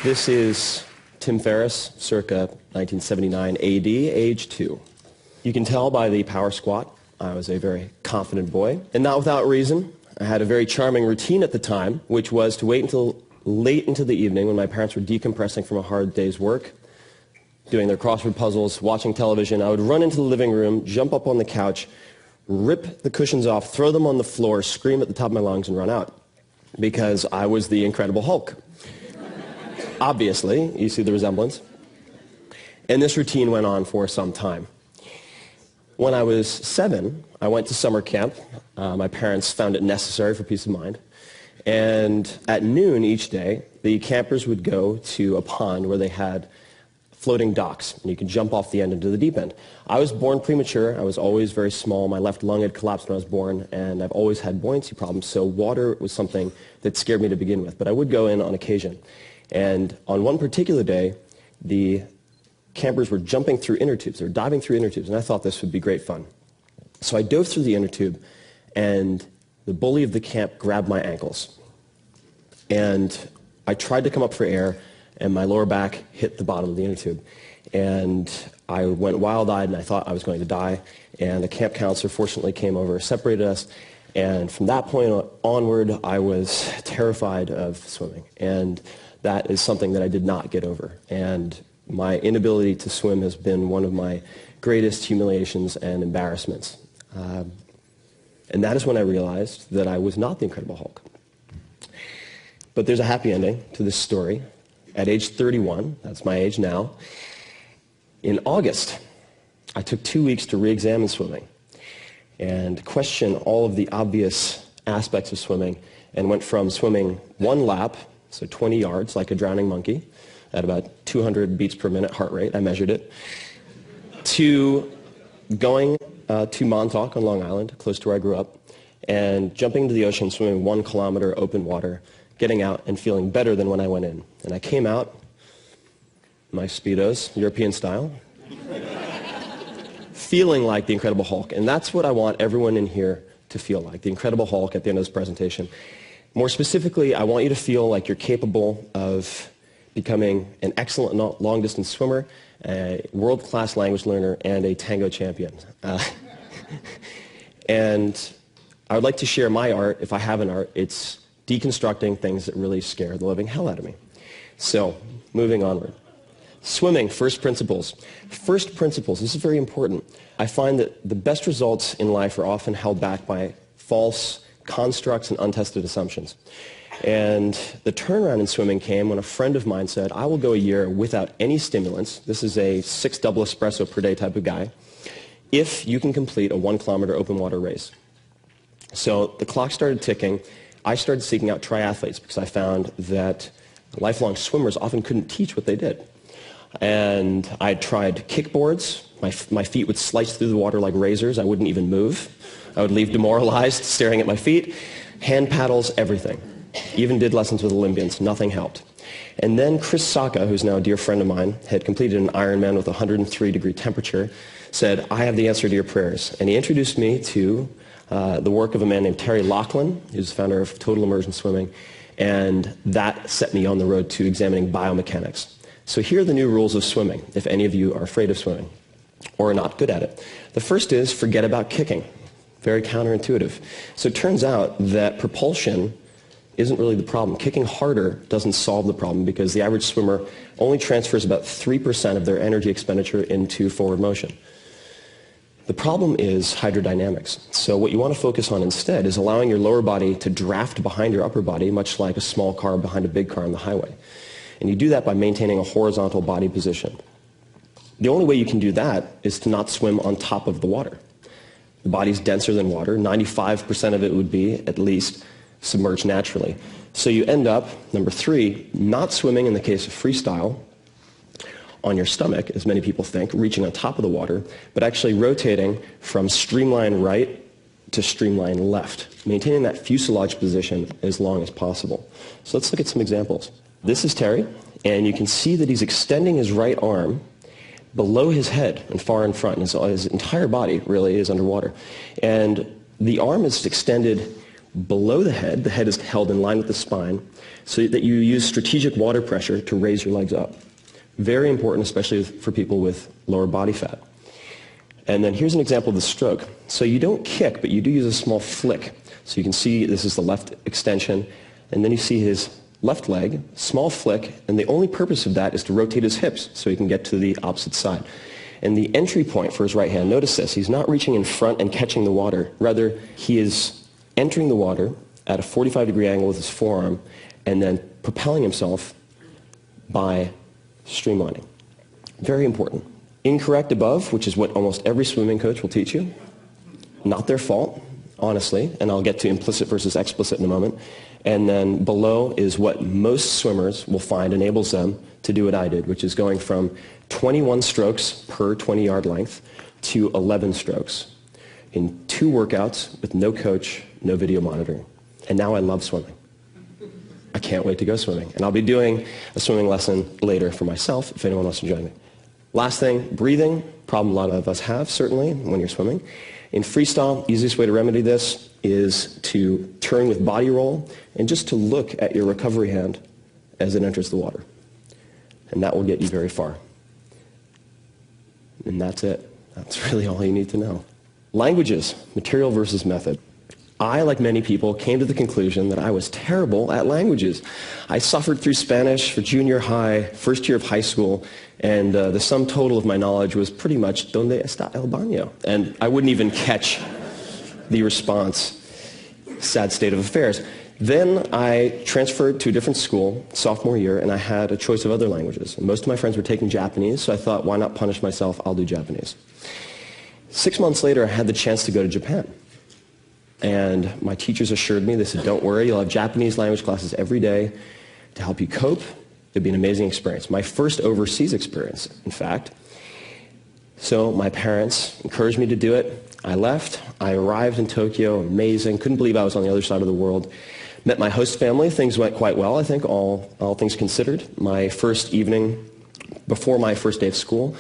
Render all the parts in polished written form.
This is Tim Ferriss, circa 1979 AD, age 2. You can tell by the power squat, I was a very confident boy, and not without reason. I had a very charming routine at the time, which was to wait until late into the evening when my parents were decompressing from a hard day's work, doing their crossword puzzles, watching television. I would run into the living room, jump up on the couch, rip the cushions off, throw them on the floor, scream at the top of my lungs, and run out, because I was the Incredible Hulk. Obviously, you see the resemblance. And this routine went on for some time. When I was 7, I went to summer camp. My parents found it necessary for peace of mind. And at noon each day, the campers would go to a pond where they had floating docks, and you could jump off the end into the deep end. I was born premature. I was always very small. My left lung had collapsed when I was born, and I've always had buoyancy problems, so water was something that scared me to begin with. But I would go in on occasion. And on one particular day, the campers were jumping through inner tubes. They were diving through inner tubes, and I thought this would be great fun. So I dove through the inner tube, and the bully of the camp grabbed my ankles. And I tried to come up for air, and my lower back hit the bottom of the inner tube. And I went wild-eyed, and I thought I was going to die. And the camp counselor fortunately came over, separated us, and from that point onward, I was terrified of swimming. And that is something that I did not get over. And my inability to swim has been one of my greatest humiliations and embarrassments. And that is when I realized that I was not the Incredible Hulk. But there's a happy ending to this story. At age 31, that's my age now, in August, I took 2 weeks to re-examine swimming and question all of the obvious aspects of swimming, and went from swimming 1 lap, so 20 yards, like a drowning monkey, at about 200 beats per minute heart rate, I measured it, to going to Montauk on Long Island, close to where I grew up, and jumping into the ocean, swimming 1 kilometer open water, getting out and feeling better than when I went in. And I came out, my Speedos, European style, feeling like the Incredible Hulk. And that's what I want everyone in here to feel like, the Incredible Hulk at the end of this presentation. More specifically, I want you to feel like you're capable of becoming an excellent long-distance swimmer, a world-class language learner, and a tango champion. And I would like to share my art, if I have an art. It's deconstructing things that really scare the living hell out of me. So, moving onward. Swimming, first principles. First principles, this is very important. I find that the best results in life are often held back by false constructs and untested assumptions. And the turnaround in swimming came when a friend of mine said, I will go a year without any stimulants. This is a 6 double espresso per day type of guy, if you can complete a 1 kilometer open water race. So the clock started ticking. I started seeking out triathletes because I found that lifelong swimmers often couldn't teach what they did. And I tried kickboards. My feet would slice through the water like razors. I wouldn't even move. I would leave demoralized, staring at my feet. Hand paddles, everything. Even did lessons with Olympians. Nothing helped. And then Chris Sacca, who's now a dear friend of mine, had completed an Ironman with 103-degree temperature, said, I have the answer to your prayers. And he introduced me to the work of a man named Terry Laughlin, who's the founder of Total Immersion Swimming, and that set me on the road to examining biomechanics. So here are the new rules of swimming, if any of you are afraid of swimming or are not good at it. The first is forget about kicking. Very counterintuitive. So it turns out that propulsion isn't really the problem. Kicking harder doesn't solve the problem because the average swimmer only transfers about 3% of their energy expenditure into forward motion. The problem is hydrodynamics. So what you want to focus on instead is allowing your lower body to draft behind your upper body, much like a small car behind a big car on the highway. And you do that by maintaining a horizontal body position. The only way you can do that is to not swim on top of the water. The body's denser than water. 95% of it would be, at least, submerged naturally. So you end up, number 3, not swimming in the case of freestyle on your stomach, as many people think, reaching on top of the water, but actually rotating from streamline right to streamline left, maintaining that fuselage position as long as possible. So let's look at some examples. This is Terry, and you can see that he's extending his right arm below his head and far in front. His entire body really is underwater. And the arm is extended below the head. The head is held in line with the spine. so that you use strategic water pressure to raise your legs up. Very important, especially for people with lower body fat. And then here's an example of the stroke. So you don't kick, but you do use a small flick. So you can see this is the left extension, and then you see his left leg, small flick, and the only purpose of that is to rotate his hips so he can get to the opposite side. And the entry point for his right hand, notice this, he's not reaching in front and catching the water. Rather, he is entering the water at a 45-degree angle with his forearm and then propelling himself by streamlining. Very important. Incorrect above, which is what almost every swimming coach will teach you. Not their fault, honestly, and I'll get to implicit versus explicit in a moment. And then below is what most swimmers will find enables them to do what I did, which is going from 21 strokes per 20-yard length to 11 strokes in 2 workouts with no coach, no video monitoring. And now I love swimming. I can't wait to go swimming. And I'll be doing a swimming lesson later for myself if anyone wants to join me. Last thing, breathing, problem a lot of us have, certainly, when you're swimming. In freestyle, easiest way to remedy this is to turn with body roll and just to look at your recovery hand as it enters the water. And that will get you very far. And that's it. That's really all you need to know. Languages, material versus method. I, like many people, came to the conclusion that I was terrible at languages. I suffered through Spanish for junior high, first year of high school, and the sum total of my knowledge was pretty much ¿Dónde está el baño? And I wouldn't even catch the response. Sad state of affairs. Then I transferred to a different school, sophomore year, and I had a choice of other languages. Most of my friends were taking Japanese, so I thought, why not punish myself? I'll do Japanese. 6 months later, I had the chance to go to Japan. And my teachers assured me, they said, don't worry, you'll have Japanese language classes every day to help you cope. It'd be an amazing experience. My first overseas experience, in fact. So my parents encouraged me to do it. I left. I arrived in Tokyo, amazing. Couldn't believe I was on the other side of the world. Met my host family. Things went quite well, I think, all things considered. My first evening, before my first day of school,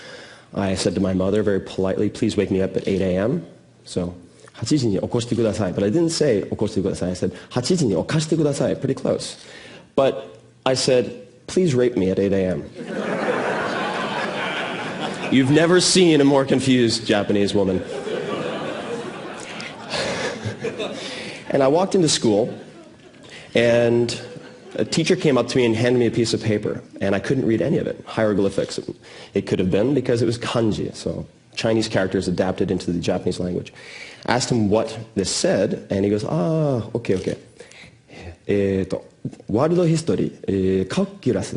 I said to my mother very politely, please wake me up at 8 a.m. So 8時に起こしてください. But I didn't say 起こしてください. I said 8時に起こしてください. Pretty close. But I said, please rape me at 8 a.m. You've never seen a more confused Japanese woman. And I walked into school, and a teacher came up to me and handed me a piece of paper, and I couldn't read any of it. Hieroglyphics, it could have been, because it was kanji, so Chinese characters adapted into the Japanese language. I asked him what this said, and he goes, okay, okay. World history, calculus,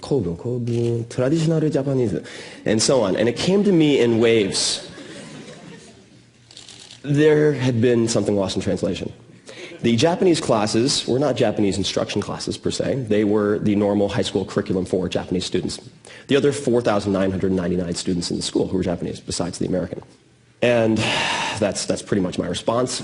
構文, traditional Japanese, and so on. And it came to me in waves. There had been something lost in translation. The Japanese classes were not Japanese instruction classes per se. They were the normal high school curriculum for Japanese students. The other 4,999 students in the school who were Japanese, besides the American. And that's pretty much my response.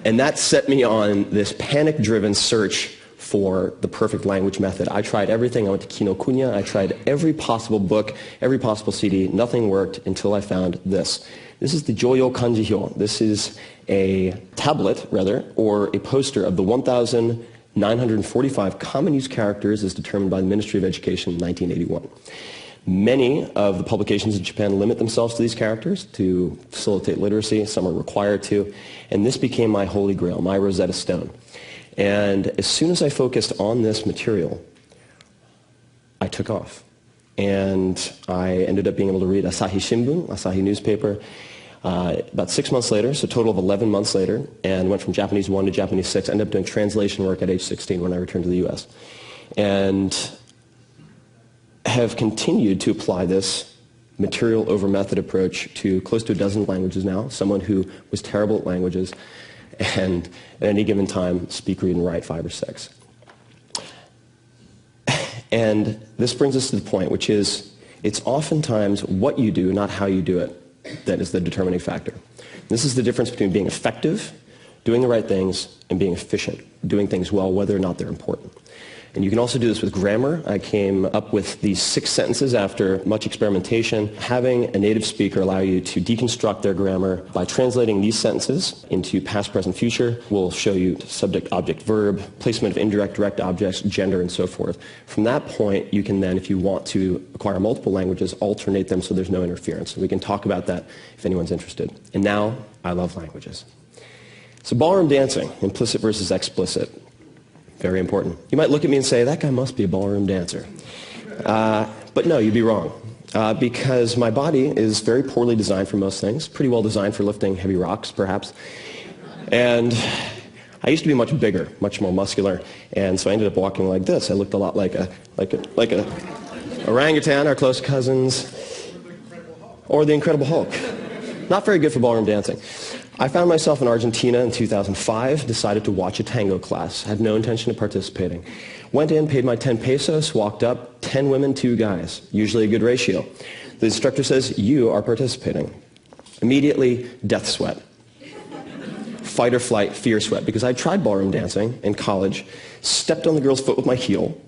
And that set me on this panic-driven search for the perfect language method. I tried everything. I went to Kinokuniya. I tried every possible book, every possible CD. Nothing worked until I found this. This is the Joyo Kanji Hyo. This is a tablet, rather, or a poster of the 1,945 common use characters as determined by the Ministry of Education in 1981. Many of the publications in Japan limit themselves to these characters to facilitate literacy. Some are required to. And this became my holy grail, my Rosetta Stone. And as soon as I focused on this material, I took off. And I ended up being able to read Asahi Shimbun, Asahi newspaper, about 6 months later, so a total of 11 months later, and went from Japanese 1 to Japanese 6. I ended up doing translation work at age 16 when I returned to the U.S. And have continued to apply this material over method approach to close to a dozen languages now, someone who was terrible at languages, and at any given time, speak, read, and write 5 or 6. And this brings us to the point, which is, it's oftentimes what you do, not how you do it, that is the determining factor. This is the difference between being effective, doing the right things, and being efficient, doing things well, whether or not they're important. And you can also do this with grammar. I came up with these 6 sentences after much experimentation. Having a native speaker allow you to deconstruct their grammar by translating these sentences into past, present, future. We'll show you subject, object, verb, placement of indirect, direct objects, gender, and so forth. From that point, you can then, if you want to acquire multiple languages, alternate them so there's no interference. And we can talk about that if anyone's interested. And now, I love languages. So ballroom dancing, implicit versus explicit. Very important. You might look at me and say, that guy must be a ballroom dancer. But no, you'd be wrong. Because my body is very poorly designed for most things, pretty well designed for lifting heavy rocks, perhaps. And I used to be much bigger, much more muscular, and so I ended up walking like this. I looked a lot like a orangutan, our close cousins, or the Incredible Hulk. Not very good for ballroom dancing. I found myself in Argentina in 2005, decided to watch a tango class, had no intention of participating. Went in, paid my 10 pesos, walked up, 10 women, 2 guys, usually a good ratio. The instructor says, you are participating. Immediately, death sweat. Fight or flight, fear sweat, because I tried ballroom dancing in college, stepped on the girl's foot with my heel,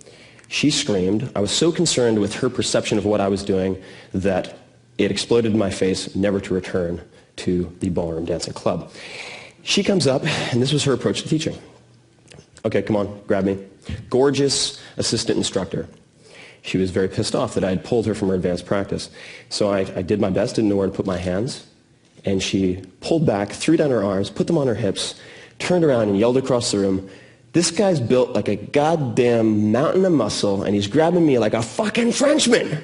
she screamed. I was so concerned with her perception of what I was doing that it exploded in my face, never to return to the ballroom dancing club. She comes up, and this was her approach to teaching. Okay, come on, grab me. Gorgeous assistant instructor. She was very pissed off that I had pulled her from her advanced practice. So I did my best, didn't know where to put my hands, and she pulled back, threw down her arms, put them on her hips, turned around and yelled across the room, this guy's built like a goddamn mountain of muscle, and he's grabbing me like a fucking Frenchman.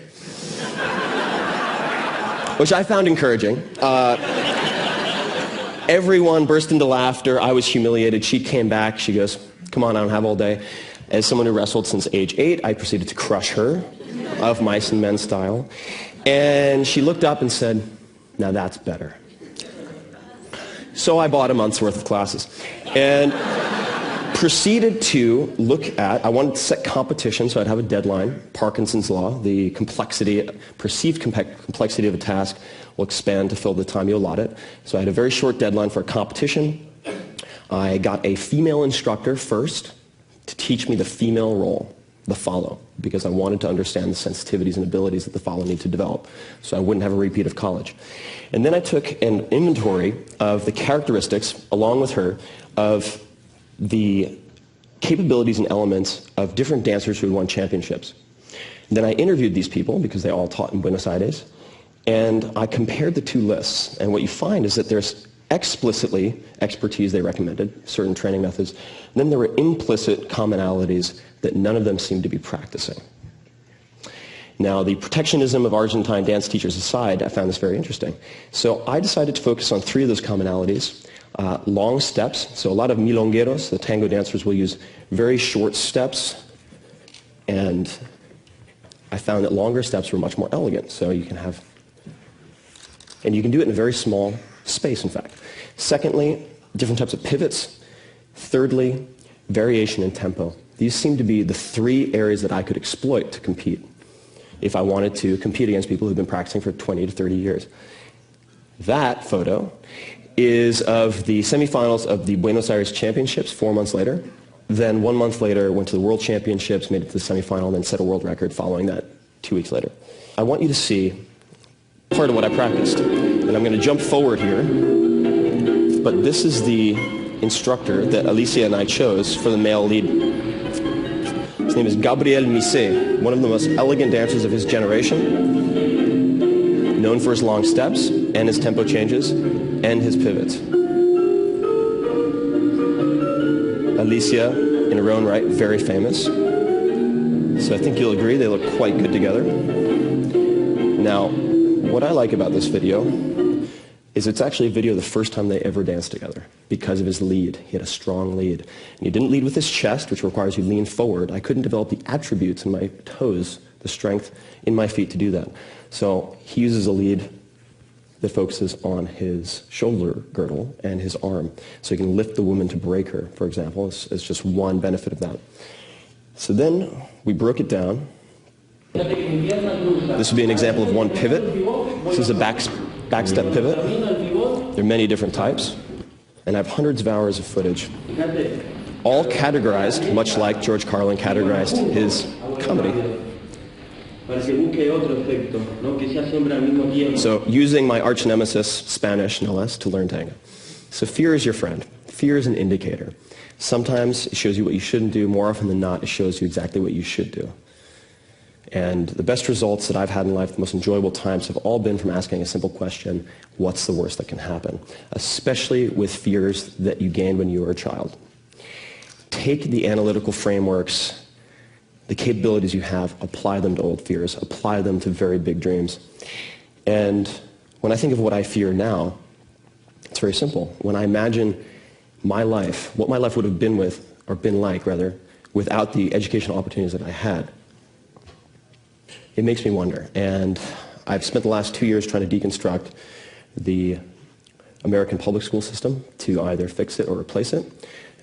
Which I found encouraging. Everyone burst into laughter. I was humiliated. She came back. She goes, come on, I don't have all day. As someone who wrestled since age 8, I proceeded to crush her, of mice and men style. And she looked up and said, now that's better. So I bought a month's worth of classes. And proceeded to look at, I wanted to set competition, so I'd have a deadline, Parkinson's law, the complexity, perceived complexity of a task will expand to fill the time you allot it. So I had a very short deadline for a competition. I got a female instructor first to teach me the female role, the follow, because I wanted to understand the sensitivities and abilities that the follow need to develop, so I wouldn't have a repeat of college. And then I took an inventory of the characteristics, along with her, of the capabilities and elements of different dancers who had won championships. Then I interviewed these people, because they all taught in Buenos Aires, and I compared the 2 lists. And what you find is that there's explicitly expertise they recommended, certain training methods, and then there were implicit commonalities that none of them seemed to be practicing. Now, the protectionism of Argentine dance teachers aside, I found this very interesting. So I decided to focus on 3 of those commonalities. Long steps, so a lot of milongueros, the tango dancers, will use very short steps, and I found that longer steps were much more elegant, so you can have, and you can do it in a very small space, in fact. Secondly, different types of pivots. Thirdly, variation in tempo. These seem to be the 3 areas that I could exploit to compete if I wanted to compete against people who've been practicing for 20 to 30 years. That photo is of the semifinals of the Buenos Aires Championships 4 months later. Then 1 month later, went to the World Championships, made it to the semifinal, and then set a world record following that 2 weeks later. I want you to see part of what I practiced. And I'm going to jump forward here, but this is the instructor that Alicia and I chose for the male lead. His name is Gabriel Misé, one of the most elegant dancers of his generation, known for his long steps and his tempo changes and his pivots. Alicia, in her own right, very famous. So I think you'll agree they look quite good together. Now, what I like about this video is it's actually a video of the first time they ever danced together because of his lead. He had a strong lead. And he didn't lead with his chest, which requires you to lean forward. I couldn't develop the attributes in my toes, the strength in my feet to do that. So he uses a lead that focuses on his shoulder girdle and his arm. So he can lift the woman to break her, for example. It's just one benefit of that. So then we broke it down. This would be an example of one pivot. This is a backstep pivot. There are many different types, and I have hundreds of hours of footage. all categorized much like George Carlin categorized his comedy. So using my arch nemesis, Spanish no less, to learn tango. So fear is your friend. Fear is an indicator. Sometimes it shows you what you shouldn't do. More often than not, it shows you exactly what you should do. And the best results that I've had in life, the most enjoyable times, have all been from asking a simple question: what's the worst that can happen? Especially with fears that you gained when you were a child. Take the analytical frameworks, the capabilities you have, apply them to old fears, apply them to very big dreams. And when I think of what I fear now, it's very simple. When I imagine my life, what my life would have been like, without the educational opportunities that I had, it makes me wonder. And I've spent the last 2 years trying to deconstruct the American public school system to either fix it or replace it,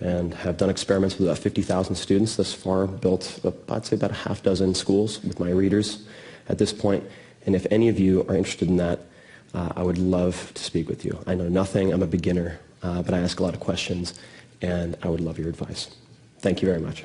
and have done experiments with about 50,000 students thus far, built, I'd say, about a half dozen schools with my readers at this point. And if any of you are interested in that, I would love to speak with you. I know nothing, I'm a beginner, but I ask a lot of questions, and I would love your advice. Thank you very much.